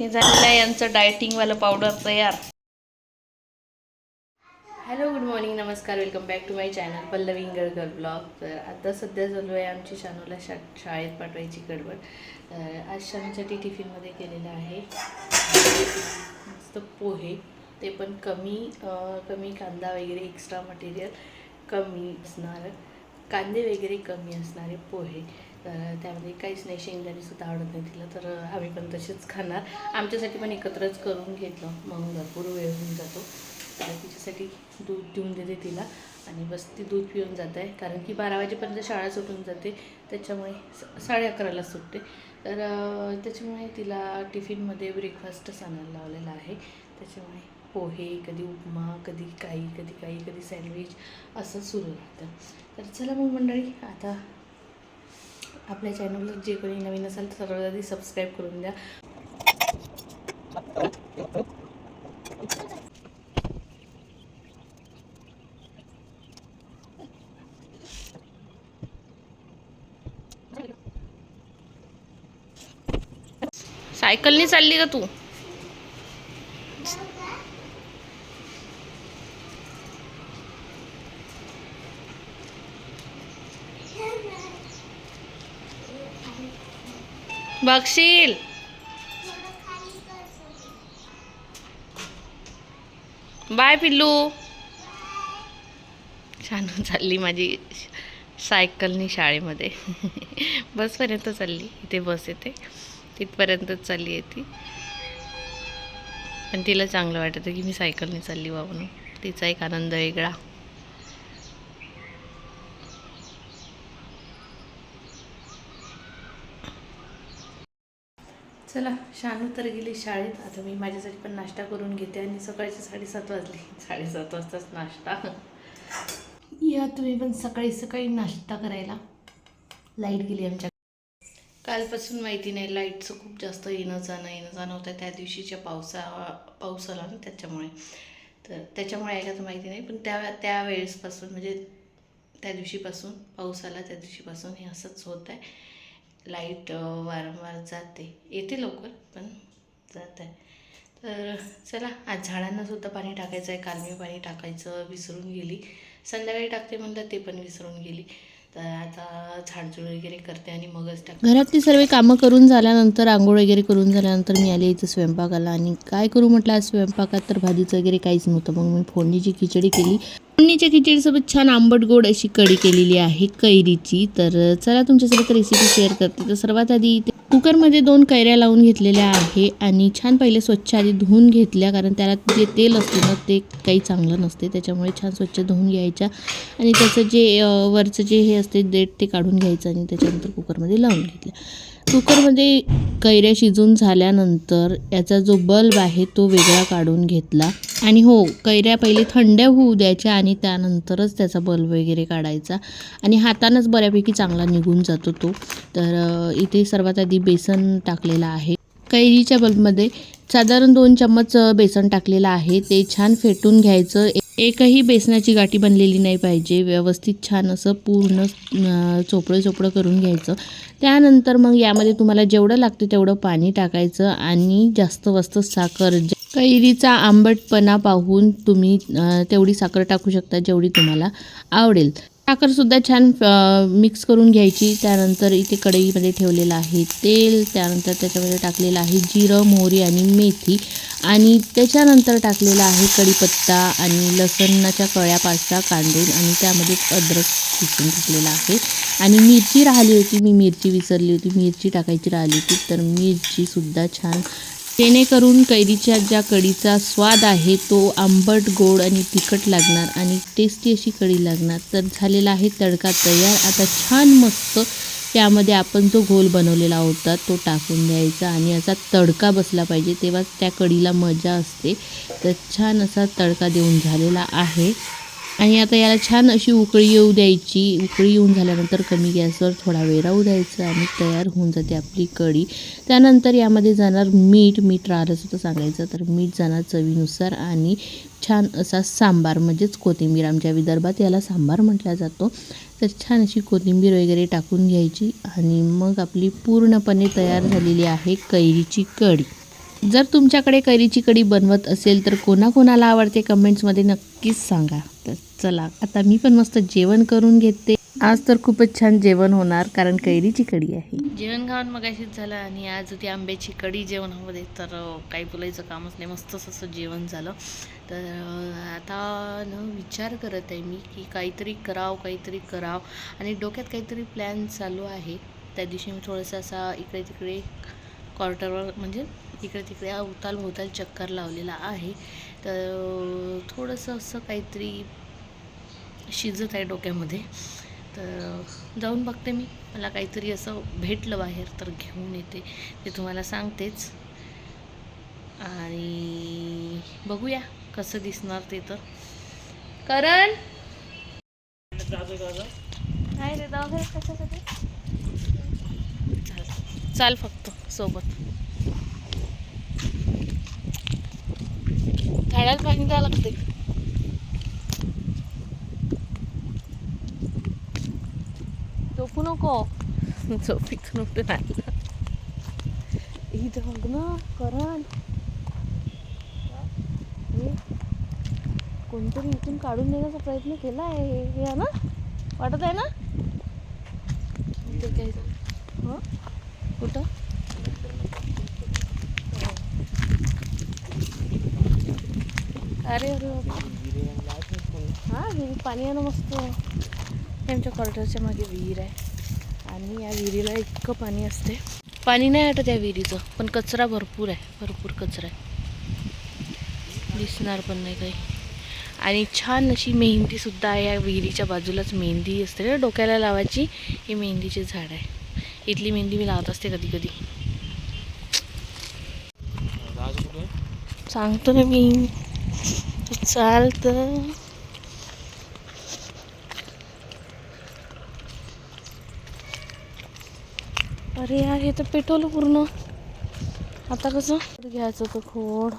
हे झालेलं आहे यांचं डायटिंगवालं पावडर तयार. हॅलो, गुड मॉर्निंग, नमस्कार, welcome back to my channel Pallavi Ingalkar blog. तर आता सध्या चालू आहे आमची शानूला शाळेत पाठवायची गडबड. तर आज शानूसाठी टिफिनमध्ये केलेलं आहे मस्त पोहे, ते पण कमी कांदा वगैरे, एक्स्ट्रा मटेरियल कमी असणार, कांदे वगैरे कमी असणारे पोहे. तर त्यामध्ये काहीच नाही, शेंगदाणेसुद्धा आवडत नाही तिला, तर आम्ही पण तसेच खाणार. आमच्यासाठी पण एकत्रच करून घेतलं, मग भरपूर वेळ होऊन जातो. तर तिच्यासाठी दूध देऊन देते तिला आणि बस ती दूध पिऊन जात आहे, कारण की 12 वाजेपर्यंत शाळा सुटून जाते, त्याच्यामुळे 11:30ला सुटते. तर त्याच्यामुळे तिला टिफिनमध्ये ब्रेकफास्टच आणायला लावलेला आहे. त्याच्यामुळे पोहे, कधी उपमा, कधी काही, कधी सँडविच असं सुरू राहतं. तर चला मग मंडळी, आता आपल्या चॅनलला जे कोणी नवीन असेल तर सर्वात आधी सबस्क्राईब करून द्या. सायकलने चालली का तू? बघशील. बाय पिल्लू. छान चालली माझी सायकलनी शाळेमध्ये. बसपर्यंत चालली, इथे बस येते तिथपर्यंतच चालली आहे ती, पण तिला चांगलं वाटतं की मी सायकलने चालली बा म्हणून. तिचा एक आनंद वेगळा. चला, शानू तर गेली शाळेत. आता मी माझ्यासाठी पण नाश्ता करून घेते, आणि सकाळचे 7:30 वाजले. 7:30 वाजताच नाश्ता. या तुम्ही पण सकाळी नाश्ता करायला. लाईट गेली आमच्या कालपासून, माहिती नाही, लाईटचं खूप जास्त येणं जाणं होतं त्या दिवशीच्या पावसाला ना, त्याच्यामुळे. तर त्याच्यामुळे आहे का तर माहिती नाही, पण त्यावेळेसपासून, म्हणजे त्या दिवशीपासून पाऊस आला, त्या दिवशीपासून हे असंच होत आहे. लाईट वारंवार जाते, येते लवकर पण जात आहे. तर चला, आज झाडांनासुद्धा पाणी टाकायचं आहे. काल मी पाणी टाकायचं विसरून गेली, संध्याकाळी टाकते म्हणलं, ते पण विसरून गेली. तर आता झाडझूड वगैरे करते आणि मगच टाकते. घरातली सर्व कामं करून झाल्यानंतर, आंघोळ वगैरे करून झाल्यानंतर मी आले इथं स्वयंपाकाला. आणि काय करू म्हटलं आज स्वयंपाकात, तर भाजीचं वगैरे काहीच नव्हतं. मग मी फोडणीची खिचडी केली. फोडणीच्या खिचडीसोबत छान आंबट गोड अशी कढी केलेली आहे कैरीची. तर चला तुमच्यासोबत रेसिपी शेअर करते. तर सर्वात आधी कुकरमध्ये 2 कैऱ्या लावून घेतलेल्या आहे, आणि छान पहिले स्वच्छ आधी धुवून घेतल्या, कारण त्याला जे तेल असते ना ते काही चांगलं नसते, त्याच्यामुळे छान स्वच्छ धुवून घ्यायच्या. आणि त्याचं जे वरचं जे हे असते देठ ते काढून घ्यायचं, आणि त्याच्यानंतर कुकरमध्ये लावून घेतलं. कुकरमध्ये कैऱ्या शिजून झाल्यानंतर याचा जो बल्ब आहे तो वेगळा काढून घेतला. आणि हो, कैऱ्या पहिले थंड होऊ द्यायच्या आणि त्यानंतरच त्याचा बल्ब वगैरे काढायचा, आणि हातानंच बऱ्यापैकी चांगला निघून जातो तो. तर इथे सर्वात आधी बेसन टाकलेलं आहे. कैरीच्या बल्बमध्ये साधारण 2 चम्मच बेसन टाकलेलं आहे. ते छान फेटून घ्यायचं. एकही बेसनाची गाठी बनलेली नाही पाहिजे. व्यवस्थित छान असं पूर्ण चोपडं करून घ्यायचं. त्यानंतर मग यामध्ये तुम्हाला जेवढं लागतं तेवढं पाणी टाकायचं, आणि जास्त साखर, कैरीचा आंबटपणा पाहून तुम्ही तेवढी साखर टाकू शकता जेवढी तुम्हाला आवडेल. साखरसुद्धा छान मिक्स करून घ्यायची. त्यानंतर इथे कढईमध्ये ठेवलेलं आहे तेल. त्यानंतर त्याच्यामध्ये टाकलेलं आहे जिरं, मोहरी आणि मेथी, आणि त्याच्यानंतर टाकलेला आहे कढीपत्ता आणि लसणाच्या कळ्या 5-6 कांडून, आणि त्यामध्ये अद्रक किसून टाकलेला आहे. आणि मिरची राहिली होती, मी मिरची विसरली होती, मिरची टाकायची राहिली होती, तर मिरचीसुद्धा छान, जेणेकरून कैरीच्या ज्या कढीचा स्वाद आहे तो आंबट, गोड आणि तिखट लागणार, आणि टेस्टी अशी कढी लागणार. तर झालेला आहे तडका तयार. आता छान मस्त त्यामध्ये आपण जो घोल बनवलेला होता तो टाकून द्यायचा, आणि याचा तडका बसला पाहिजे, तेव्हाच त्या कढीला मजा असते. तर छान असा तडका देऊन झालेला आहे, आणि आता याला छान अशी उकळी येऊ द्यायची. उकळी येऊन झाल्यानंतर कमी गॅसवर थोडा वेळ राहू द्यायचं, आणि तयार होऊन जाते आपली कढी. त्यानंतर यामध्ये जाणार मीठ राहिलं सुद्धा सांगायचं, तर मीठ जाणार चवीनुसार, आणि छान असा सांबार, म्हणजेच कोथिंबीर, आमच्या विदर्भात याला सांबार म्हटला जातो. तर छान अशी कोथिंबीर वगैरे टाकून घ्यायची, आणि मग आपली पूर्णपणे तयार झालेली आहे कैरीची कढी. जर तुमच्याकडे कैरीची कढी बनवत असेल तर कोणाकोणाला आवडते कमेंट्समध्ये नक्कीच सांगा. तर चला आता मी पण मस्त जेवण करून घेते. आज तर खूपच छान जेवण होणार कारण कैरीची कढी आहे. जेवण खाऊन मग अशीच झालं आणि आज होती आंब्याची कढी जेवणामध्ये. तर काही बोलायचं कामच नाही, मस्तच असं जेवण झालं. तर आता विचार करत आहे मी की काहीतरी करावं आणि डोक्यात काहीतरी प्लॅन चालू आहे. त्या दिवशी मी थोडंसं असा इकडे तिकडे क्वार्टरवर म्हणजे इकडे तिकडे अवताल चक्कर लावलेला आहे. तर थोडंसं असं काहीतरी शिजत आहे डोक्यामध्ये. तर जाऊन बघते मी, मला काहीतरी असं भेटलं बाहेर तर घेऊन येते, ते तुम्हाला सांगतेच. आणि बघूया कसं दिसणार ते. तर करण नाही रे दवाखान्यात कशासाठी चाल फक्त सोबत. झाडाला पाणी द्यावं लागते. झोपू नको, झोपीतून उठून आलं. इथं बघ ना करण, कोणतरी इथून काढून नेण्याचा प्रयत्न केला आहे हे ना, वाटत आहे ना ते काय. हां कुठं अरे अरे हां विहिरीत पाणी आहे ना मस्त. आमच्या क्वार्टरच्या मागे विहीर आहे आणि या विहिरीला इतकं पाणी असते. पाणी नाही वाटत या विहिरीचं, पण कचरा भरपूर आहे, भरपूर कचरा आहे, दिसणार पण नाही काही. आणि छान अशी मेहंदीसुद्धा आहे या विहिरीच्या बाजूलाच. मेहंदी असते ना डोक्याला लावायची, ही मेहंदीचे झाड आहे. इथली मेहंदी मी लावत असते कधी कधी. सांगतो ना मी, चालतं. अरे यार हे तर पेटवलं पूर्ण. आता कसं घ्यायचं तो खोड.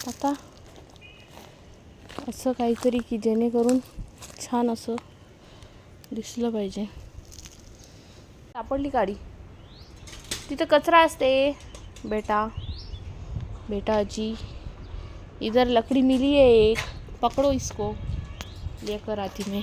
आता असं काहीतरी की जेणेकरून छान असं दिसलं पाहिजे. सापडली गाडी, तिथं कचरा असते बेटा. बेटा अजी इधर लकड़ी मिली है एक, पकड़ो इसको, लेकर आती मैं.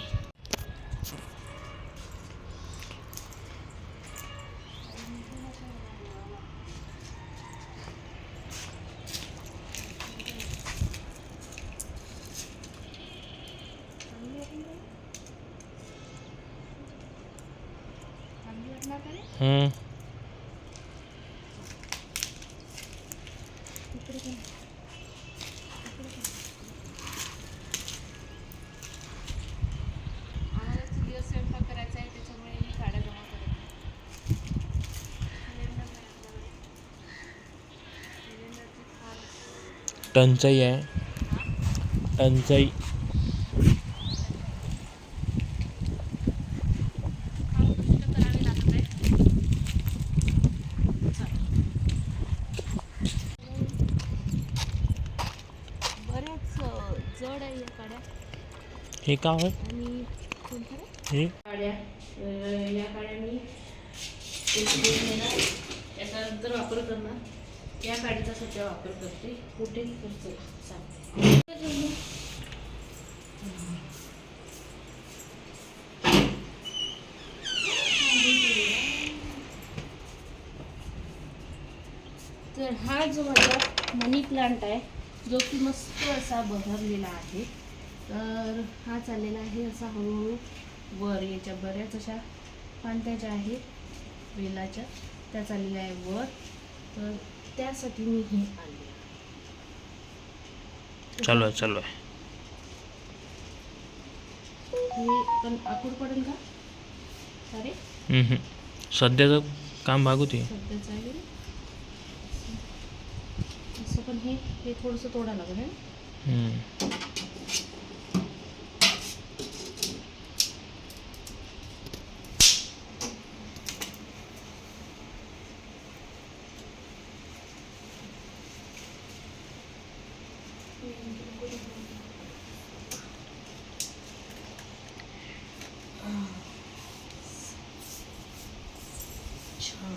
स्वयंपाक करायचा आहे त्याच्यामुळे ही गाड्या जमा करत. टंचाई आहे, टंचाई. बऱ्याच जड आहे या गाड्या. हे का आहे आणि कोणत्या हे गाड्या, या गाड्या मी याचा नंतर वापर करणार. या गाडीचा सध्या वापर करते, कुठे सांगते. तर हा जो माझा मनी प्लांट आहे जो की मस्त असा बहरलेला आहे. तर हा चाललेला आहे असा हळूहळू वर. याच्या बऱ्याच अशा फांद्या ज्या आहेत वेलाच्या त्या चाललेल्या आहे वर. तर त्यासाठी मी हे आणले. चालू आहे. हे पण आखूड पडेल का अरे? सध्याचं काम भागू ते. सध्याचं आहे असं, पण हे थोडंसं तोडा लागेल आहे. छान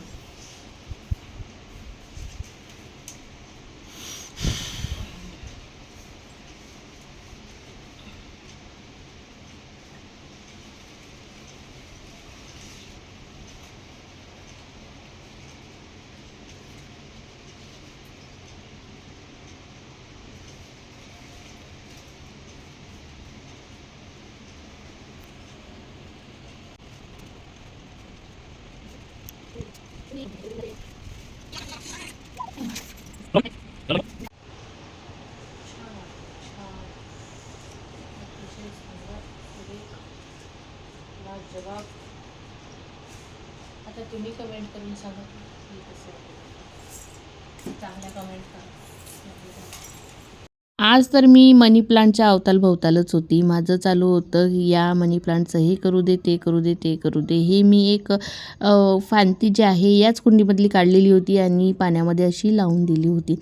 जवाब आता तुम्ही कमेंट करून सांगा की कसं चांगल्या कमेंट करा. आज तर मी मनी प्लांटच्या अवतालभोवतालच होती. माझं चालू होतं या मनी प्लांटचं हे करू दे, ते करू दे, ते करू दे. हे मी एक फांदी जी आहे याच कुंडीमधली काढलेली होती आणि पाण्यामध्ये अशी लावून दिली होती.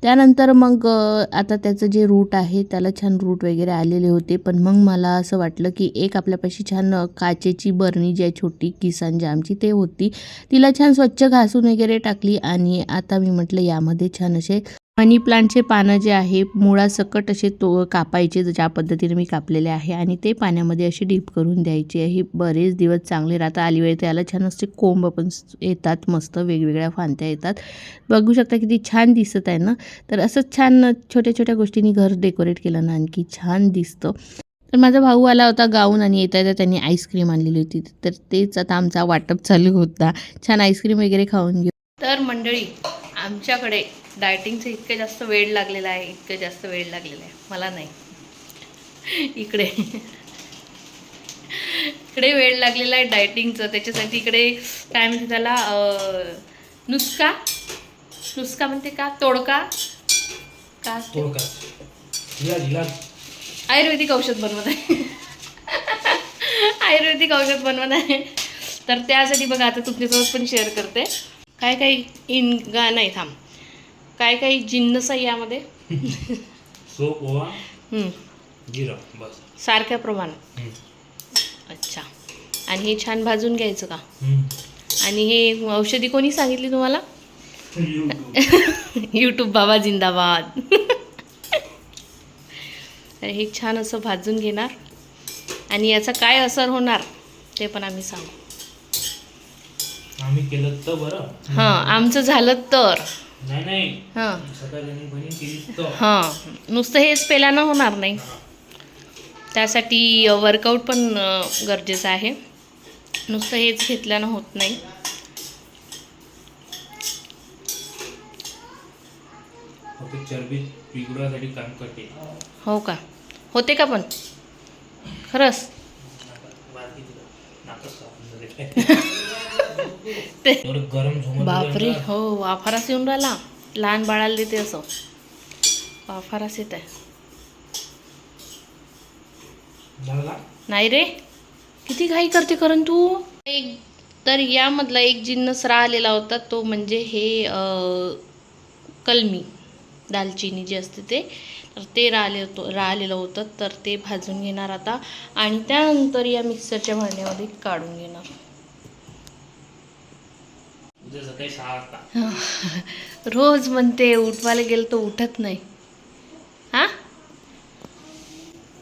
त्यानंतर मग आता त्याचं जे रूट आहे त्याला छान रूट वगैरे आलेले होते. पण मग मला असं वाटलं की एक आपल्यापाशी छान काचेची बरणी जी आहे छोटी किसान जामची ते होती, तिला छान स्वच्छ घासून वगैरे टाकली आणि आता मी म्हटलं यामध्ये छान असे मनी प्लांटचे पानं जे आहे मुळासकट असे कापायचे ज्या पद्धतीने मी कापलेले आहे आणि ते पाण्यामध्ये असे डीप करून द्यायचे. हे बरेच दिवस चांगले राहतात. आलीवेळी त्याला छान असे कोंब पण येतात, मस्त वेगवेगळ्या फांद्या येतात. बघू शकता किती छान दिसत आहे ना. तर असंच छान छोट्या छोट्या गोष्टींनी घर डेकोरेट केलं ना आणखी छान दिसतं. तर माझा भाऊ आला होता गाऊन आणि येता येता त्यांनी आईस्क्रीम आणलेली होती. तर तेच आता आमचा वाटप चालू होता. छान आईस्क्रीम वगैरे खाऊन घेऊ. तर मंडळी आमच्याकडे डायटिंगचं इतकं जास्त वेळ लागलेला आहे, इतकं जास्त वेळ लागलेला आहे. मला नाही, इकडे वेळ लागलेला आहे डायटिंगचं. त्याच्यासाठी इकडे काय म्हणते त्याला नुस्खा म्हणते का तोडका का आयुर्वेदिक औषध बनवत आहे. आयुर्वेदिक औषध बनवत आहे. तर त्यासाठी बघा आता तुमच्यासोबत पण शेअर करते. काय नाही थांब, काय जिन्नस आहे यामध्ये. सोप, ओवा, जिरा, बस सारख्या प्रमाणात. अच्छा. आणि हे छान भाजून घ्यायचं का? आणि हे औषधी कोणी सांगितली तुम्हाला? यूट्यूब बाबा जिंदाबाद. तर हे छान असं भाजून घेणार आणि याचा काय असर होणार ते पण आम्ही सांगू. आम्ही केलं तर बरं. हां, आमचं झालं तर नाही. हां हां, नुसतं हेच पेल्यानं होणार नाही. त्यासाठी वर्कआउट पण गरजेचं आहे. नुसतं हेच घेतल्यानं होत नाही. चरबी पिगळण्यासाठी काम करते. हो का? होते का पण खरंच? बापरे, हो वाफारास येऊन राहिला. लहान बाळाला देते असं वाफारास येत आहे. नाही रे, किती घाई करते कारण तू. तर यामधला एक जिन्नस राहिलेला होता तो म्हणजे हे कलमी दालचिनी जी असते तर ते राहिलेलं होतं. तर ते भाजून घेणार आता आणि त्यानंतर या मिक्सरच्या भांड्यामध्ये काढून घेणार. रोज म्हणते उठवायला गेलं तर उठत नाही. हां,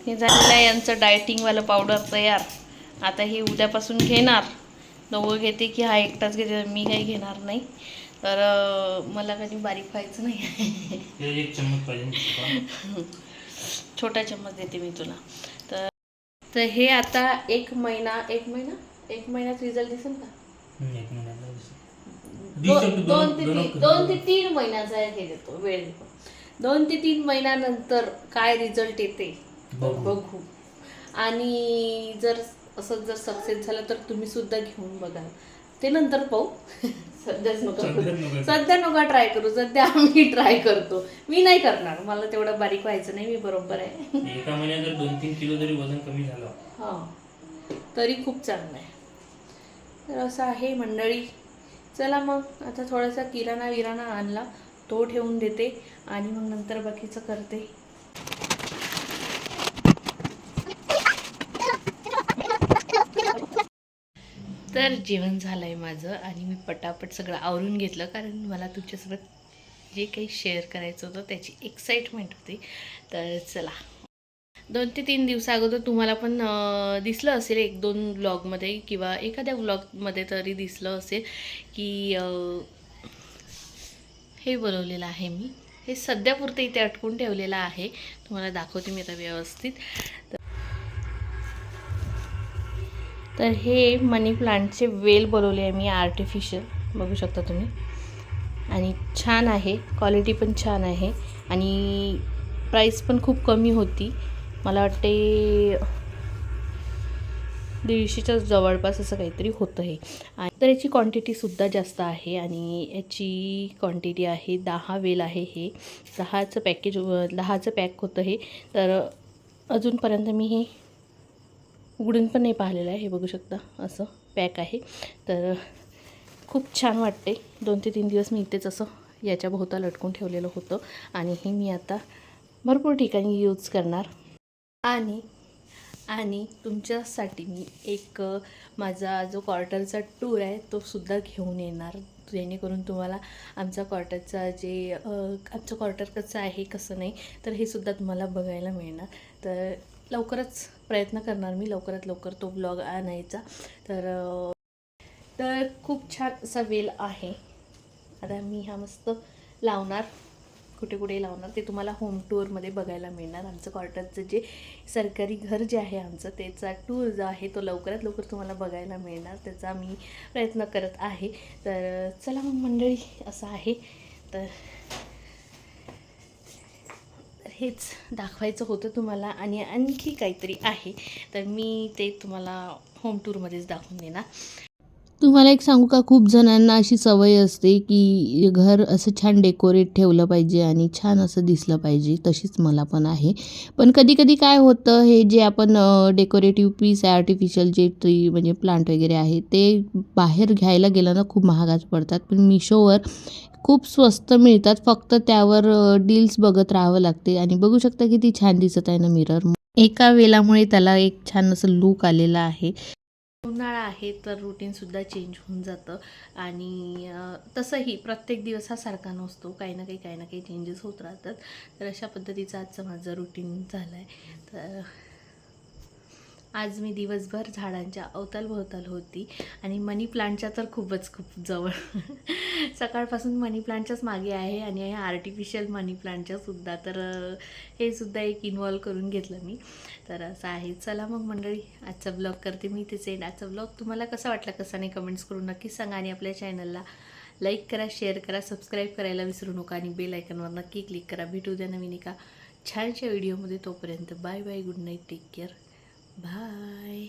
हे झालेलं आहे यांचं डायटिंगवालं पावडर तयार. आता हे उद्यापासून घेणार. दोघं घेते की हा एकटाच घेते, मी काही घेणार नाही. तर मला कधी बारीक व्हायचं नाही. एक चम्मच पाहिजे, छोटा चम्मच देते मी तुला. तर हे आता एक महिन्यात रिझल्ट दिसेल का? 2 ते 3 महिन्याचा हे देतो वेळ देतो. 2 ते 3 महिन्यानंतर काय रिझल्ट येते बघू. आणि जर सक्सेस झालं तर तुम्ही सुद्धा घेऊन बघा. ते नंतर पाहू. सध्या नका ट्राय करू. सध्या आम्ही ट्राय करतो. मी नाही करणार, मला तेवढं बारीक व्हायचं नाही. मी बरोबर आहे. एका महिन्यात जर 2-3 किलो जरी वजन कमी झालं तरी खूप चांगलं आहे. तर असं आहे मंडळी. चला मग आता थोडासा किराणा आणला तो ठेवून देते आणि मग नंतर बाकीचं करते. तर जेवण झालं आहे माझं आणि मी पटापट सगळं आवरून घेतलं कारण मला तुमच्यासोबत जे काही शेअर करायचं होतं त्याची एक्साइटमेंट होती. तर चला, 2 ते 3 दिवसाअगोदर तुम्हाला पण दिसलं असेल 1-2 व्लॉगमध्ये किंवा एखाद्या व्लॉगमध्ये तरी दिसलं असेल की हे बनवलेलं आहे मी. हे सध्यापुरतं इथे अटकून ठेवलेलं आहे. तुम्हाला दाखवते मी आता व्यवस्थित. तर हे मनी प्लांटचे वेल बनवले आहे मी आर्टिफिशियल. बघू शकता तुम्ही. आणि छान आहे, क्वालिटी पण छान आहे आणि प्राईस पण खूप कमी होती. मला वाटते 150च्या जवळपास असं काहीतरी होतं हे. आणि तर याची क्वांटिटीसुद्धा जास्त आहे आणि याची क्वांटिटी आहे 10 वेल आहे. हे 10चं पॅक होतं हे. तर अजूनपर्यंत मी हे उघडून पण नाही पाहिलेलं आहे. हे बघू शकता असं पॅक आहे. तर खूप छान वाटते. 2 ते 3 दिवस मी इथेच असं याच्या भोवताल लटकून ठेवलेलं होतं आणि हे मी आता भरपूर ठिकाणी यूज करणार. आणि तुमच्यासाठी मी एक माझा जो क्वार्टरचा टूर आहे तो सुद्धा घेऊन येणार, जेणेकरून तुम्हाला आमचा क्वार्टर कसं आहे कसं नाही तर हे सुद्धा तुम्हाला बघायला मिळणार. तर लवकरच प्रयत्न करणार मी, लवकरात लवकर तो ब्लॉग आणायचा. तर खूप छान असा वेल आहे. आता मी हा मस्त लावणार, कुठे कुठे लावणार ते तुम्हाला होम टूरमध्ये बघायला मिळणार. आमचं क्वार्टरचं जे सरकारी घर जे आहे आमचं, त्याचा टूर जो आहे तो लवकरात लवकर तुम्हाला बघायला मिळणार. त्याचा मी प्रयत्न करत आहे. तर चला मग मंडळी, असं आहे. तर हेच दाखवायचं होतं तुम्हाला आणि आणखी काहीतरी आहे तर मी ते तुम्हाला होम टूरमध्येच दाखवून देणार. तुम्हाला एक सांगू का, खूप जणांना अशी सवय असते की घर असं छान डेकोरेट ठेवलं पाहिजे आणि छान असं दिसलं पाहिजे. तशीच मला पण आहे. पण कधी कधी काय होतं, हे जे आपण डेकोरेटिव्ह पीस आहे, आर्टिफिशियल जे ट्री म्हणजे प्लांट वगैरे आहे, ते बाहेर घ्यायला गेलं ना खूप महागाच पडतात. पण मिशोवर खूप स्वस्त मिळतात. फक्त त्यावर डील्स बघत राहावं लागते. आणि बघू शकता किती छान दिसत आहे ना मिरर. एका वेलामुळे त्याला एक छान असं लूक आलेला आहे. उन्हाळा आहे तर रुटीनसुद्धा चेंज होऊन जातं आणि तसंही प्रत्येक दिवस हा सारखा नसतो. काही ना काही चेंजेस होत राहतात. तर अशा पद्धतीचं आजचं माझं रुटीन झालं आहे. तर आज मी दिवसभर झाडांच्या अवतालभोवताल होती आणि मनी प्लांटच्या तर खूप जवळ सकाळपासून मनी प्लांटच्याच मागे आहे आणि हे आर्टिफिशियल मनी प्लांटच्या सुद्धा. तर हे सुद्धा एक इन्वॉल्व करून घेतलं मी. तर असं आहे. चला मग मंडळी, आजचा ब्लॉग करते मी इथेच एंड. आजचा ब्लॉग तुम्हाला कसा वाटला कसा नाही कमेंट्स करून नक्कीच सांगा. आणि आपल्या चॅनलला लाईक करा, शेअर करा, सबस्क्राईब करायला विसरू नका आणि बेल आयकॉनवर नक्की क्लिक करा. भेटू द्या नवीन एका छानशा व्हिडिओमध्ये. तोपर्यंत bye bye, good night, take care, bye.